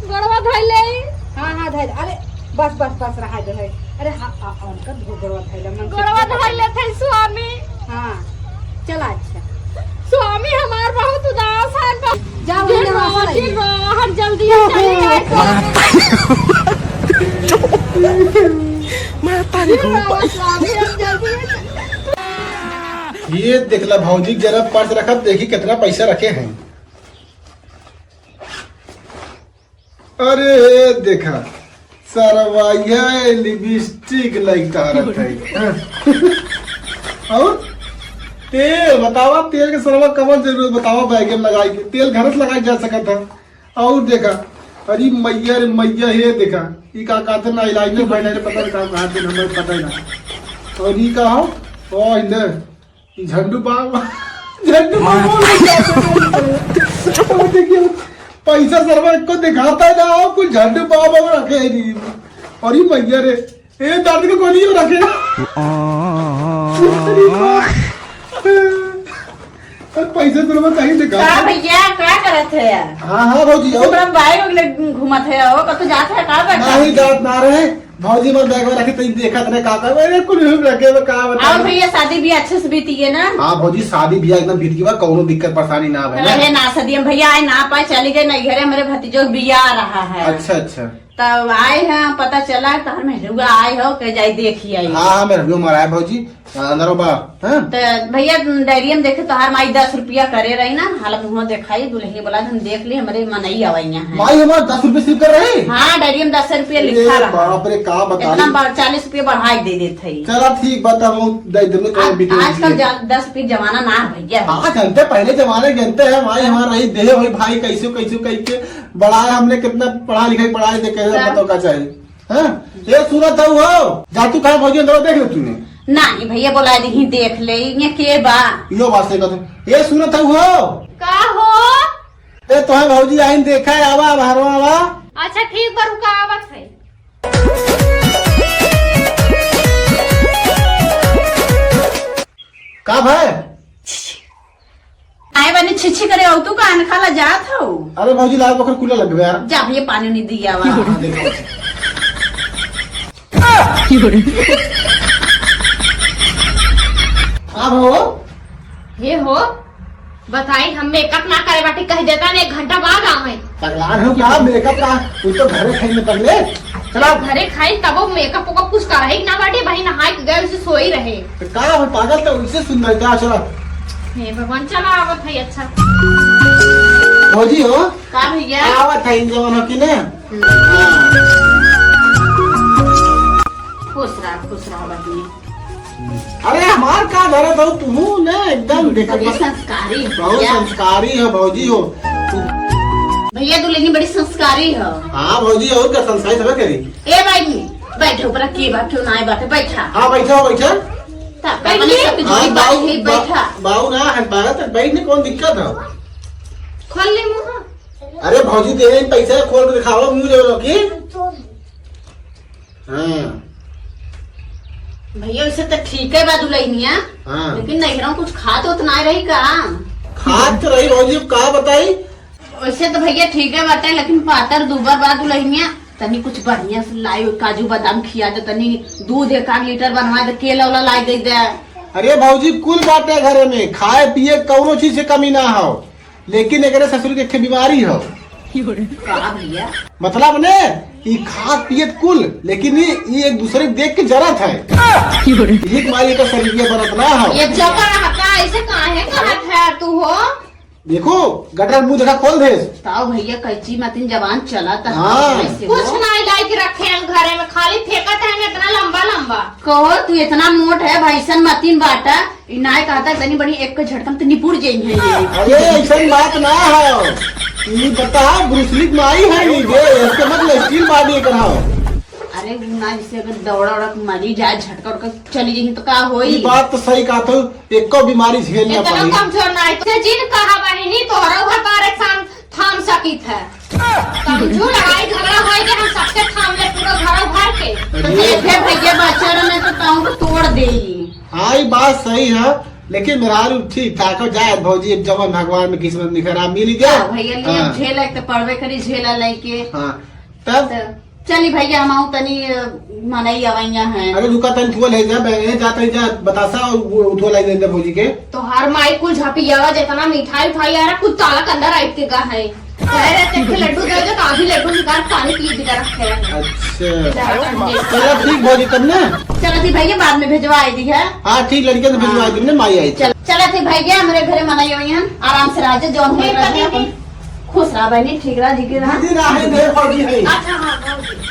गड़वा धइले। हाँ हाँ धइले। अरे बस बस बस रहा दे। अरे हाँ उनका गड़वा धइले मन गड़वा धइले थे स्वामी। हाँ चला अच्छा स्वामी हमार बहुत उदास है। जाओ हर जल्दी चली जाए। मैं पानी स्वामी हम जल्दी। ये देखला भौजी जरा पर्स रखा देखी कितना पैसा रखे हैं। अरे देखा सरवाइया लिपस्टिक लगता रखा है। और तेल बतावा तेल के सरवा कमर जरूरत बतावा बैग में लगाई के तेल घर से लगाई जा सका था। और देखा अरे मैया रे मैया ये देखा ये का कहते ना इलाज में बैठे पता नहीं कहाँ दे हमें पता ही ना। और ये का हो ओ इधर झंडू बाबा देखिए पैसा सरवा को दिखाता है ना कुछ झंडू बाबा रखे है नहीं। और ये मैया रे ये दर्द को गोली रखे पैसा सरवा कहीं दिखा भैया क्या करत है यार। हाँ हाँ भौजी बाइक घूमत है वो कतो जात है का बैठा नहीं जात ना रहे भौजी मन बैग में रखे तो देखा तने का मेरे कुल रखे में का बता। और भैया शादी भी अच्छे से बीती है ना। हाँ भौजी शादी ब्याह एकदम बीत गई कोनो दिक्कत परेशानी ना है रहे ना सदियम भैया आए ना पाए चली गए नहीं घरे मेरे भतीजों बिया आ रहा है। अच्छा अच्छा तब आए हैं पता चला तो में हुआ आए हो के जाई देखी आई। हाँ मेरे भी उम्र है भौजी अंदर बा हाँ? तो भैया डायरी में देखे तो हर माई 10 रुपया करे रही ना हालत मुँह दिखाई दुल्हन बोला हम देख ली हमारे मनई अवैया है। माई हमारे 10 रुपए सिर्फ कर रहे। हाँ डायरी में 10 रुपया लिखा रहा। बाप रे का बता 40 रुपया बढ़ाई दे देते। चला ठीक बता आजकल 10 रुपये जमाना ना भैया। हाँ जानते पहले जमाने जानते हैं माई हमारा रही दे भाई भाई कैसे कैसे कह के बढ़ाया हमने कितना पढ़ा लिखाई पढ़ाई देखे बताओ का चाहिए। हाँ ये सुना था वो जा तू खा भौजी अंदर देख लो तूने नहीं भैया बोला दी देख ले ये के बा यो बात से कहते ये सुना था वो का हो। ए तो है भौजी आइन देखा है आवा बाहरवा आवा। अच्छा ठीक बा रुका आवत है। का भाई आए बने छिछी करे औ तू कान खाला जात हो। अरे भौजी लाल बकर कूलर लग गया यार जा भैया पानी नहीं दिया वा। हाँ भो हे हो बताई हम मेकअप ना करे बाटी कह देता ने 1 घंटा बाद आवे। पगलान हो क्या मेकअप का तू तो घरे खाई में कर ले चला घरे खाई तब मेकअप को कुछ करे ना बाटी भाई नहाई गए उसे सोई रहे। तो का हो पागल तो उससे सुंदर क्या चला हे भगवान चला आवत है। अच्छा भौजी हो का भैया आवत है इन जवान हो की ने खुश रहा बाटी। अरे हमार का धरा था तू ने एकदम देखा बड़ी संस्कारी बहुत भैया। संस्कारी है भौजी हो भैया दुल्हन बड़ी संस्कारी है। हाँ भौजी और क्या संस्कारी सब करी ए भाई बैठो ऊपर के बात क्यों ना आए बात बैठा। हाँ बैठा बैठा बैठा बाऊ ना है बात बैठने कौन दिक्कत है। खोल ले मुंह। अरे भौजी दे पैसा खोल के दिखाओ मुंह जो की। हाँ भैया वैसे तो ठीक है बा दुल्हनिया हाँ लेकिन नहीं कुछ खा तो उतना रही का खाद तो रही भौजी का बताई। वैसे तो भैया ठीक है बात है लेकिन पातर दूबर बा दुल्हनिया तनी कुछ बढ़िया से लाई काजू बादाम खिया दे तनी दूध 1 लीटर बनवा दे केला वाला लाई दे दे। अरे भौजी कुल बाटे घरे में खाए पिए कौनो चीज से कमी ना हो लेकिन एक ससुर के एक बीमारी हो। का भैया मतलब ने ये खाद पियत कुल लेकिन ये एक दूसरे को देख के जरत है। एक मारी का शरीर बनत ना हो। ये जबर हटा ऐसे काहे कहत है तू हो। देखो गटर मुंह देखा खोल दे ताऊ भैया कैची मतिन जवान चला था। हाँ। कुछ नहीं लाइक रखे हैं घरे में खाली फेंकत है इतना लंबा लंबा। कहो तू इतना मोट है भैसन मतिन बाटा इनाय कहता तनी बड़ी एक के झटकन तो निपुर जाई है। अरे ऐसा बात ना है ये बता ब्रूसली माई है ये इसके मतलब स्टील बॉडी कराओ। अरे ना जैसे अगर दौड़ा उड़ा मरी जाए झटका उड़का चली जाएगी तो का होई। ये बात तो सही कहा तो एको बीमारी झेल ना इतना पड़ी। कमजोर नहीं तो जिन कहा बहिनी तोहरा घर पर एक शाम थाम सकी था। कमजोर लड़ाई झगड़ा होए के हम सबसे थाम ले पूरा घर भर के। तो फिर भैया बच्चा में तो ताऊ को तोड़ दे। हाँ ये बात सही है लेकिन मेरा ठीक ठाक हो जाए भौजी जवन भगवान में किस्मत निखरा मिल गया भैया लिए झेल एक तो पड़वे करी झेला लेके। हाँ तब चली भैया हम तनी मनई अवैया हैं। अरे रुका तन थुआ ले जा जाता ही जा बतासा और उठवा लाई दे भौजी के तो हर माई कुल झपिया जितना मिठाई उठाई आ रहा कुछ ताला अंदर आई के का है लड्डू दे दो आधी लड्डू निकाल पानी पी भी रखे। अच्छा चलो ठीक भौजी तब ना चलो थी भैया बाद में भेजवा दी है। हाँ ठीक लड़के तो भिजवा दी माई आई चलो थी भैया हमारे घरे मनाई हुई है आराम से राजे जो खुश रहा बहनी ठीक रहा जी के रहा।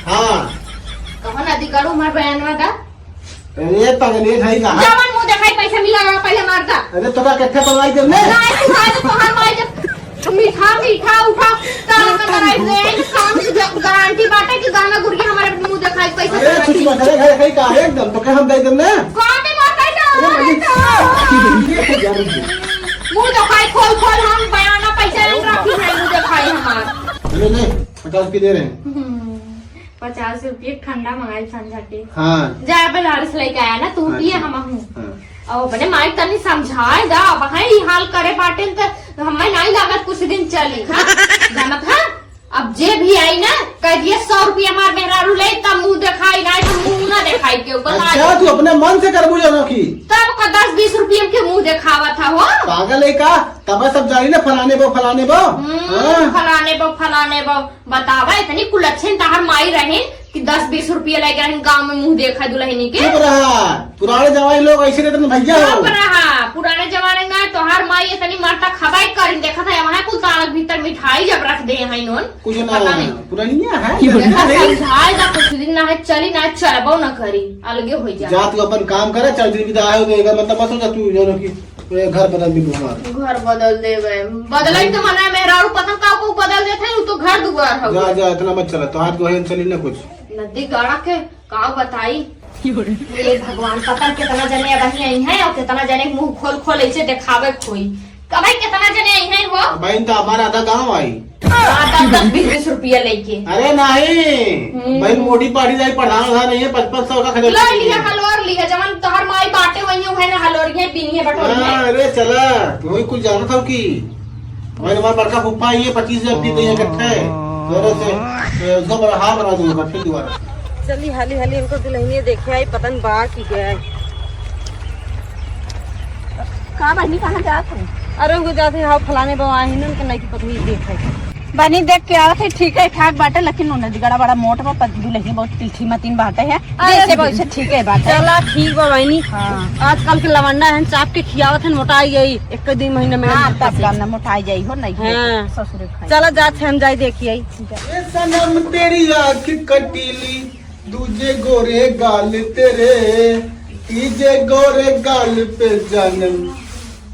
हाँ कहो नदी करू हमारे बहन में का अरे तगले भाई कहा जवन मुंह दिखाई पैसा मिला रहा पहले मारता। अरे तोरा कट्ठे पवाई दे ने नहीं तू आज तो हर माई जब मीठा मीठा उठा ताला का कराई दे काम की गारंटी बाटे कि गाना गुड़िया हमारे मुंह दिखाई पैसा। अरे कुछ मत करे घर कहीं का एकदम तो के हम दे देम ने कौन में मारता है मुंह दिखाई खोल खोल हम बयाना पैसा नहीं रखी है मुंह दिखाई हमार। अरे नहीं 50 की दे रहे हैं 50 रुपये ठंडा मंगाई संझा के। हाँ जा बनारस लेके आया ना तू पिए हम हाँ। और बने माई तनी समझाए दा बहाई हाल करे बाटे तो हमें नहीं लागत कुछ दिन चली। हाँ जानत है अब जे भी आई ना कह दिए 100 रुपया मार मेहरारू ले तब मुंह दिखाई ना तो मुंह ना दिखाई के ऊपर। अच्छा तू अपने मन से कर बुझा की तब का 10-20 रुपये के मुंह दिखावा था वो पागल है का तब सब जानी ना फलाने बो फलाने बो बतावा इतनी कुलच्छन तहार माई रहे कि 10-20 रुपये लगे रहे गाँव में मुंह देखा दुल्हनी के। चुप रहा पुराने जमाने लोग ऐसे रहते ना भैया चुप रहा पुराने जमाने में तोहार माई इतनी मारता खबाई कर देखा था वहाँ कुल तालक भीतर मिठाई जब रख दे हैं नोन कुछ ना पुरानिया है समझाए जा कुछ दिन ना है चली ना चलबो ना करी अलगे हो जा तू अपन काम करे चल दिन विदा आयो देगा मतलब मत सोच तू जो कि घर बदल भी हमारा घर बदल देवे बदल तो मना मेहरारू पता को बदल देते हैं तो घर दुआर हो जा इतना मत चला तो हाथ गोहन चली ना कुछ नदी गाड़ा के का बताई ये भगवान पता कितना जने बही आई है और कितना जने मुंह खोल खोल ऐसे दिखावे कोई कभी कितना जने आई है वो बहन तो हमारा आधा गाँव आई 10-20 रुपया लेके। अरे नहीं भाई मोटी पार्टी जाए पढ़ाना था नहीं है 5500 का खरीद लिया हलोर लिया जवन तोहर माई बाटे वही है ना हलोर ये पीनी है बटोर है। अरे चला तू कुछ जाना था कि मैंने हमारा बड़का फुप्पा ये 25,000 की दी इकट्ठे जोरों से उसको बड़ा हाथ बना दूंगा फिर दोबारा चली हाली हाली इनको दुल्हनिया देखे आई पता नहीं बाहर की गया है कहाँ बहनी कहाँ जात है? अरे उनको जाते हाँ फलाने बवा है ना उनके नहीं की पत्नी देख है बनी देख के आवत है ठीक है ठाक बाटे लेकिन नदीगड़ा बड़ा मोट बा दुल्हनी बहुत तिलठी मतीन बाटे है जैसे वैसे ठीक है बात है। चला ठीक बा बहनी। हाँ आजकल के लवंडा है चाप के खियावत है मोटाई गई एक दिन महीने में तब गाना मोटाई जाई हो नहीं हाँ। ससुर खाई चला जाते हम जाए देखिए ये सनम तेरी आँख कटीली दूजे गोरे गाल तेरे तीजे गोरे गाल पे जन्म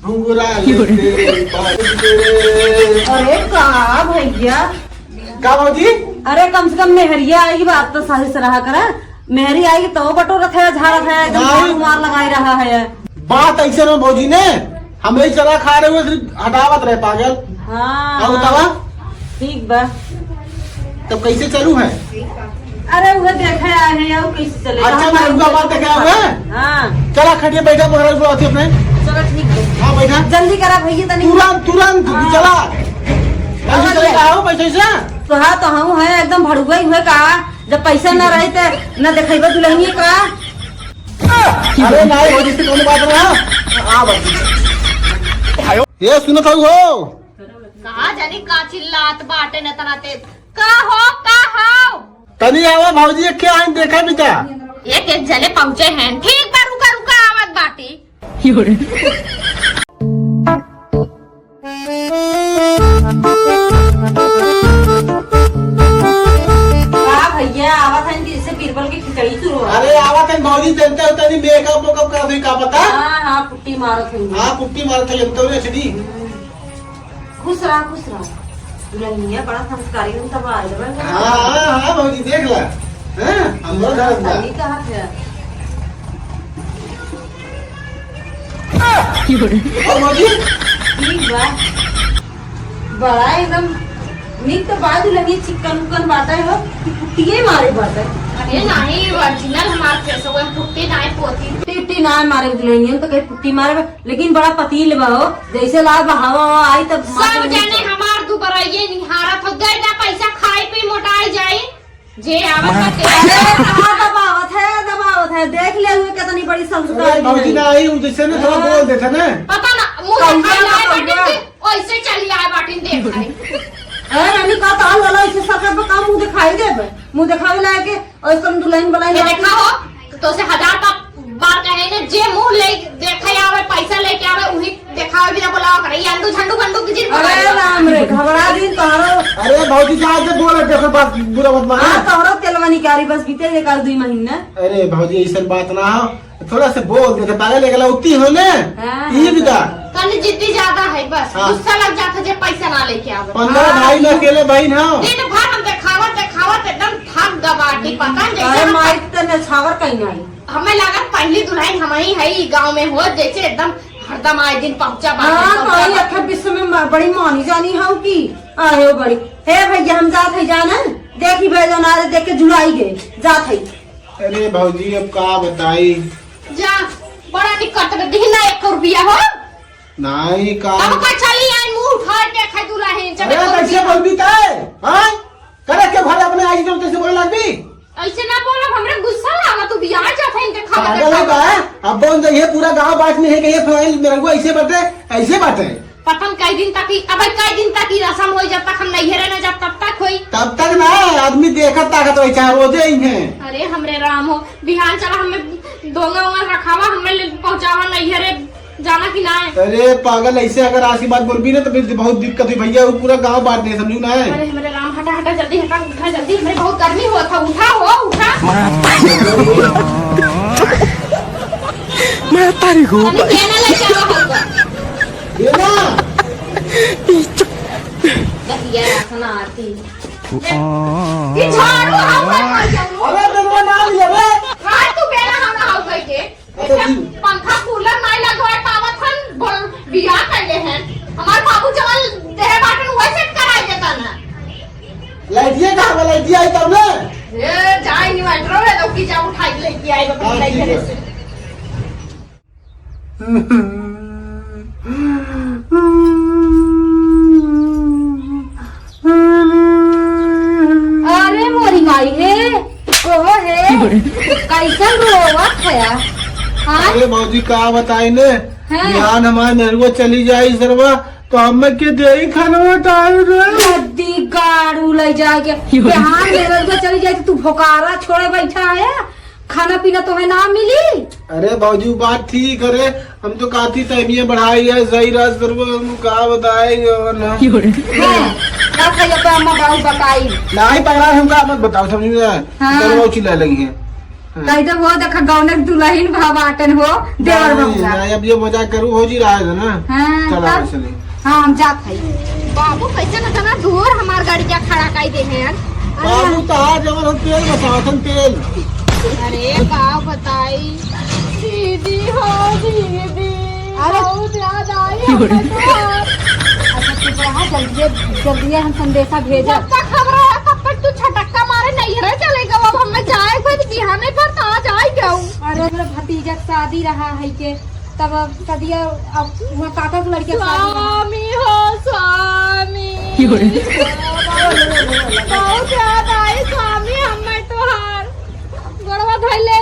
घुंघरा तेरे बाल तेरे। अरे कहा भैया का बाबूजी अरे कम से कम मेहरिया आएगी बात तो सही से रहा करा मेहरी आएगी तो बटोरा था झाड़ा था एकदम मार लगाई रहा है बात ऐसे ना भौजी ने हम यही चला खा रहे हुए हटावत रहे पागल। हाँ बतावा ठीक बा तब कैसे चलू है अरे वो देखा आए हैं और कैसे चले अच्छा मैं उनका बात क्या हुआ है हाँ चला खटिए बैठा पकड़ा बुलाती अपने चलो ठीक है हाँ बैठा जल्दी करा भैया तनी तुरंत तुरंत चला ऐसे चले आओ पैसे से तो हाँ तो हम है एकदम भड़ुआ हुए का जब पैसा न रहे थे न देखेबे दुल्हनी का अरे नहीं हो जिससे कौन बात रहा हाँ बात ये सुनो था हो कहा जानी का चिल्लात बाटे न तनाते का हो तनी आवा भौजी क्या है देखा भी क्या एक जने पहुंचे हैं ठीक बा रुका आवत बाटी भैया आवा था जिससे बीरबल की खिचड़ी शुरू हो अरे आवा तन भौजी चलते होता नहीं मेकअप वेकअप कर रही का पता हाँ पुट्टी मारो थे हाँ पुट्टी मारते लेते हुए सीधी खुश रहा दुल्हनिया बड़ा संस्कारी हूँ तब आए हाँ भौजी देख ला हम लोग कहा थे और भौजी ठीक बा बड़ा एकदम नीक तो बाद लगी चिकन उकन बाटा है कि पुट्टिए मारे बाटा अरे नहीं ओरिजिनल हमार फेस वो पुट्टी नहीं पोती टिट्टी ना मारे दुल्हनियन तो कहीं पुट्टी मारे लेकिन बड़ा पतील बा हो जैसे ला हवा आई तब सब जाने हमार दुबराइए निहारत हो गए ना पैसा खाए पे मोटाई जाए जे आवत दबावत है देख ले हुए कितनी बड़ी संस्कार भौजी ना आई जैसे ना थोड़ा बोल देता ना पता ना मुंह खाई बाटिन ऐसे चली आए बाटिन देख आई अरे रानी का ताल वाला इसे सरकार पे काम मुंह दिखाई दे मुंह दिखावे लाके और तुम दुल्हन बनाई ये देखा हो तो से 1000 का बार कहे ने जे मुंह ले देखे आवे पैसा लेके आवे उही देखावे भी ना बोला करे ये अंडू झंडू बंडू की चीज अरे राम रे घबरा दिन तारो अरे भौजी जा से बोल रहे थे बात बुरा मत मानो हां तारो तेलवानी कारी बस बीते जे कर 2 महीने अरे भौजी ऐसा बात ना हो थोड़ा से बोल देते पागल लेके उतनी हो ने ये भी का तनी जिद्दी ज्यादा है बस गुस्सा लग जाता जे पैसा ना लेके आवे 15 भाई में अकेले बहन हो दिन भर हम देखावत एकदम थक दबाटी पता अरे जैसे माई तने छावर कहीं नहीं हमें लगा पहली दुल्हन हमारी है ही गांव में हो जैसे एकदम हरदम आए दिन पहुंचा हां भाई अखर विश्व में बड़ी मानी जानी हूं की आए हो बड़ी हे भैया हम जात है जाना देखी भेजो ना देख के जुलाई गए जात है अरे भौजी अब का बताई जा बड़ा निकट में दिखना 1 रुपया हो नहीं का अब का चली आई मुंह उठा के खाई दुल्हन जब अरे कैसे बोलबी ताए हां करे के घर अपने आई जो कैसे बोले लगबी ऐसे ना बोलो हमरे गुस्सा लावा तू बियाह जात है इनके खावा पागल है का अब बोल ये पूरा गांव बात में है कि ये फाइल मेरे को ऐसे बात है पतन कई दिन तक अब कई दिन तक रसम हो जब तक हम नहीं रहने जब तब तक होई तब तक ना आदमी देखत ताकत वही चाहे रोजे ही है अरे हमरे राम हो बिहान चला हमें दोंगा उंगा रखावा हमें पहुंचावा नहीं रे जाना कि ना है अरे पागल ऐसे अगर आशी बात बोलबी ना तो फिर बहुत दिक्कत है भैया वो पूरा गांव बांट दे समझू ना है अरे हमारे राम हटा हटा जल्दी हटा उठा जल्दी हमें बहुत गर्मी हुआ था उठा हो उठा मैं तारी को अरे देना लेके आवा होगा देना दहिया रासन आती ये झाड़ू हवा जाऊ अरे तेरा नाम ले रे हां तू बेला हम हाउ कह के पंखा कूलर नहीं लगवाए पावत हन बोल बियाह करले हैं हमार बाबू चवल देह बाटन वैसे कराई देता ना लाइटिए कहां वाला लाइटिए आई तब ने ए जाई नहीं मेट्रो में तो की जा उठाई लेके आई बाबू लाई घरे से अरे मोरी माई है ओ है कैसा रोवत है अरे मौजी का बताई ने हाँ। ध्यान हमारे नरगो चली जाई सरवा तो हमें के दे खाना बताई रे नदी गाड़ू ले जाके बिहार लेवल को चली जाए तू भोकारा छोड़े बैठा है खाना पीना तुम्हें ना मिली अरे बाबू बात ठीक है हम तो काफी तहमिया बढ़ाई है सही रात सरवा हम का बताएंगे और ना अम्मा बाबू बताई नहीं पकड़ा हमका मत बताओ समझ में हाँ। सरवा चिल्ला लगी है कहीं तो वो देखा गाँव ने दुल्हन भावाटन हो देवर बबुआ नहीं, अब ये मजाक करूँ हो जी रहा है ना हाँ, चला तब- चलिए हाँ हम जात है बाबू कैसे न तना दूर हमार गाड़ी जा खड़ा काई दे हैं बाबू तो आज जब हम तेल बताओ तेल अरे का बताई दीदी हो दीदी अरे बहुत याद आई हमें तो अच्छा चुप रहा जल्दी हम संदेशा भेजा जब तक खबर है तब तक तू छटक्का मारे नहीं रह चलेगा अब हमें जाए फिर बिहाने पर तो आज आई जाऊं अरे मेरा भतीजा का शादी रहा है के तब सदिया अब वहाँ काका के लड़के का शादी रहा। स्वामी हो स्वामी बहुत याद आई स्वामी हमें तोहार गड़वा धैले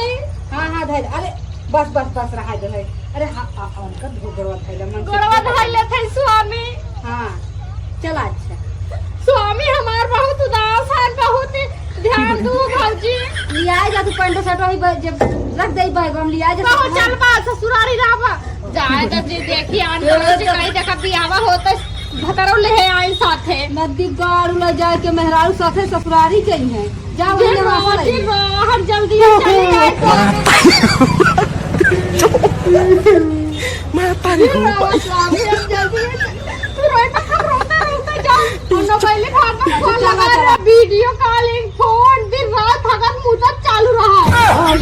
हाँ धैर्य अरे बस रहा जो है अरे हाँ उनका धोगरवा थैला मन से- गड़वा धैले थे स्वामी हाँ चला अच्छा स्वामी हमार बहुत उदास है बहुत ध्यान दो भौजी लिया जा तू पैंट शर्ट वही जब रख दे बैग हम लिया जा कहो चल बा ससुरारी रावा जाए तब जे देखी आन से कहीं देखा बियावा होता भतरो ले आई साथे नदी गाड़ ले जाए के मेहरारू साथे ससुरारी के है जा वही वहां से ले। हम जल्दी चले आए मैं तारी को स्वामी हम जल्दी तू रोता रोते जाओ और पहले खाना फोन लगा रहा वीडियो कॉलिंग फोन दिन रात हगत मुद्दा चालू रहा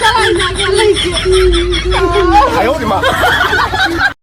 चल ना चल 哎呦我的妈！